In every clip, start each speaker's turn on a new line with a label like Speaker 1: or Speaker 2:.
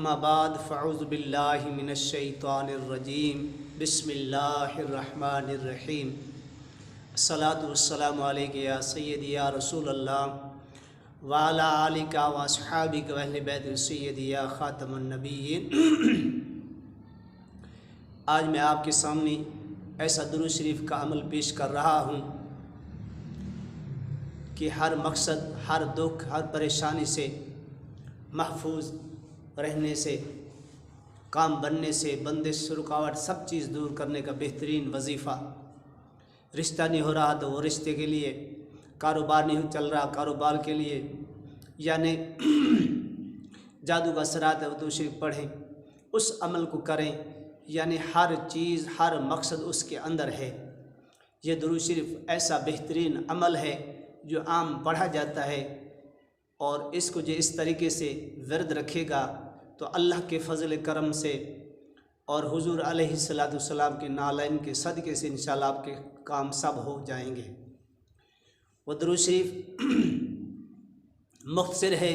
Speaker 1: اما بعد فاعوذ باللہ من الشیطان الرجیم بسم اللہ الرحمن الرحیم الصلاۃ والسلام علیک یا سیدی یا رسول اللہ وعلی آلک و اصحابک و اہل بیت سیدی یا خاتم النبیین۔ آج میں آپ کے سامنے ایسا درود شریف کا عمل پیش کر رہا ہوں کہ ہر مقصد، ہر دکھ، ہر پریشانی سے محفوظ رہنے سے، کام بننے سے، بندش، رکاوٹ، سب چیز دور کرنے کا بہترین وظیفہ۔ رشتہ نہیں ہو رہا تو وہ رشتے کے لیے، کاروبار نہیں چل رہا کاروبار کے لیے، یعنی جادو کا اثرات ہے وہ درود شریف پڑھیں، اس عمل کو کریں، یعنی ہر چیز، ہر مقصد اس کے اندر ہے۔ یہ درود شریف ایسا بہترین عمل ہے جو عام پڑھا جاتا ہے، اور اس کو جو اس طریقے سے ورد رکھے گا تو اللہ کے فضل کرم سے اور حضور علیہ السلام کے نالین کے صدقے سے انشاءاللہ آپ کے کام سب ہو جائیں گے۔ وہ درود شریف مختصر ہے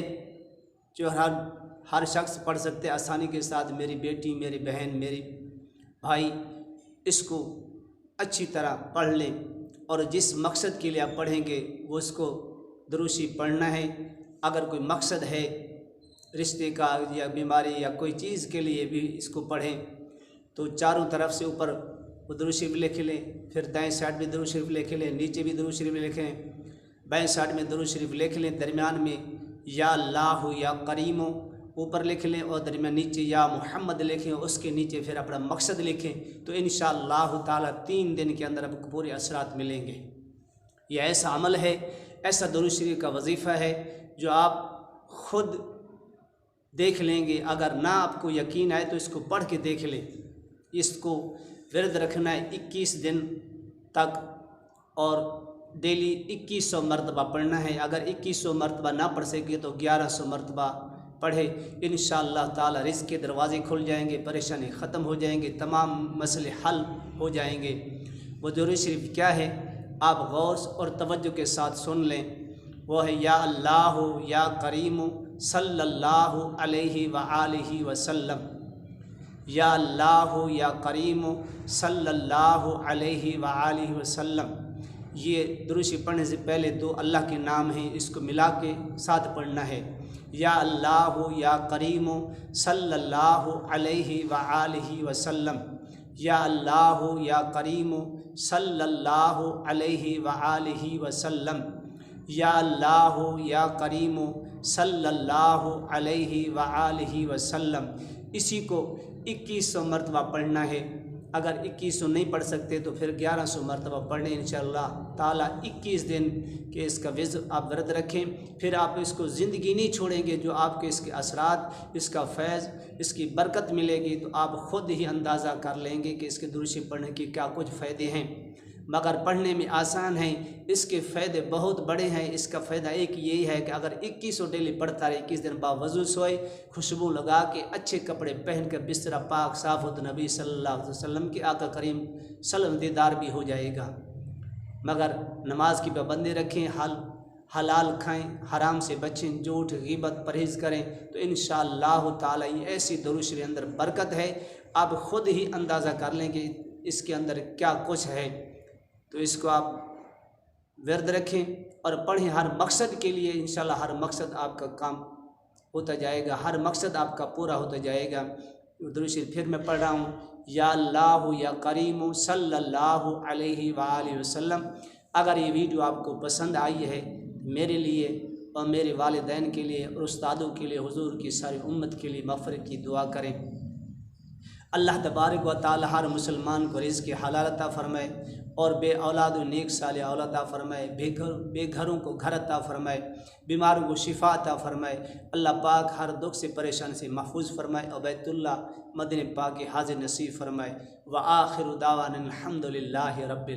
Speaker 1: جو ہر شخص پڑھ سکتے آسانی کے ساتھ۔ میری بیٹی، میری بہن، میری بھائی اس کو اچھی طرح پڑھ لیں، اور جس مقصد کے لیے آپ پڑھیں گے وہ اس کو درود شریف پڑھنا ہے۔ اگر کوئی مقصد ہے رشتے کا یا بیماری یا کوئی چیز کے لیے بھی اس کو پڑھیں تو چاروں طرف سے اوپر وہ درود شریف لکھ لیں، پھر دائیں سائڈ میں درود شریف لکھ لیں، نیچے بھی درود شریف لکھیں، بائیں سائڈ میں درود شریف لکھ لیں، درمیان میں یا اللہ یا کریم اوپر لکھ لیں، اور درمیان نیچے یا محمد لکھیں، اس کے نیچے پھر اپنا مقصد لکھیں، تو انشاءاللہ تعالی 3 دن کے اندر آپ کو پورے اثرات ملیں گے۔ یہ ایسا عمل ہے، ایسا درود شریف کا وظیفہ ہے جو آپ خود دیکھ لیں گے۔ اگر نہ آپ کو یقین آئے تو اس کو پڑھ کے دیکھ لیں۔ اس کو ورد رکھنا ہے 21 دن تک، اور ڈیلی 2100 مرتبہ پڑھنا ہے۔ اگر 2100 مرتبہ نہ پڑھ سکے تو 1100 مرتبہ پڑھے، انشاءاللہ تعالی رزق کے دروازے کھل جائیں گے، پریشانی ختم ہو جائیں گے، تمام مسئلے حل ہو جائیں گے۔ وہ درود شریف کیا ہے آپ غور اور توجہ کے ساتھ سن لیں۔ وہ ہے یا اللہ یا کریم صلی اللہ علیہ وآلہ وسلم، یا اللہ یا کریم صلی اللہ علیہ وآلہ وسلم۔ یہ درود شریف پڑھنے سے پہلے 2 اللہ کے نام ہیں، اس کو ملا کے ساتھ پڑھنا ہے۔ یا اللہ یا کریم صلی اللہ علیہ وآلہ وسلم، یا اللہ یا کریم صلی اللہ علیہ وآلہ وسلم، یا اللہ یا کریم صلی اللہ علیہ وآلہ وسلم۔ اسی کو 2100 مرتبہ پڑھنا ہے۔ اگر 2100 نہیں پڑھ سکتے تو پھر 1100 مرتبہ پڑھیں انشاءاللہ تعالی۔ 21 دن کے اس کا آپ ورد رکھیں، پھر آپ اس کو زندگی نہیں چھوڑیں گے، جو آپ کے اس کے اثرات، اس کا فیض، اس کی برکت ملے گی تو آپ خود ہی اندازہ کر لیں گے کہ اس کے درود شریف پڑھنے کے کیا کچھ فائدے ہیں۔ مگر پڑھنے میں آسان ہیں، اس کے فائدے بہت بڑے ہیں۔ اس کا فائدہ ایک یہی ہے کہ اگر 2100 ڈیلی پڑھتا رہے، 21 دن باوضو سوئے، خوشبو لگا کے، اچھے کپڑے پہن کر، بستر پاک صاف ہو، تو نبی صلی اللہ علیہ وسلم کے آقا کریم صلی اللہ علیہ وسلم دیدار بھی ہو جائے گا۔ مگر نماز کی پابندی رکھیں، حلال کھائیں، حرام سے بچیں، جھوٹ غیبت پرہیز کریں، تو انشاءاللہ تعالی یہ ایسی درود شریف اندر برکت ہے، آپ خود ہی اندازہ کر لیں کہ اس کے اندر کیا کچھ ہے۔ تو اس کو آپ ورد رکھیں اور پڑھیں ہر مقصد کے لیے، انشاءاللہ ہر مقصد آپ کا کام ہوتا جائے گا، ہر مقصد آپ کا پورا ہوتا جائے گا۔ درود شریف پھر میں پڑھ رہا ہوں، یا اللہ یا کریم صلی اللہ علیہ وآلہ وسلم۔ اگر یہ ویڈیو آپ کو پسند آئی ہے، میرے لیے اور میرے والدین کے لیے اور استادوں کے لیے، حضور کی ساری امت کے لیے مغفرت کی دعا کریں۔ اللہ تبارک و تعالی ہر مسلمان کو رزق حلال عطا فرمائے، اور بے اولاد و نیک صالح اولاد عطا فرمائے، بے گھروں کو گھر عطا فرمائے، بیماروں کو شفا عطا فرمائے۔ اللہ پاک ہر دکھ سے پریشان سے محفوظ فرمائے، اور بیت اللہ مدینہ پاک حاضر نصیب فرمائے۔ وآخر دعوانا الحمد للہ رب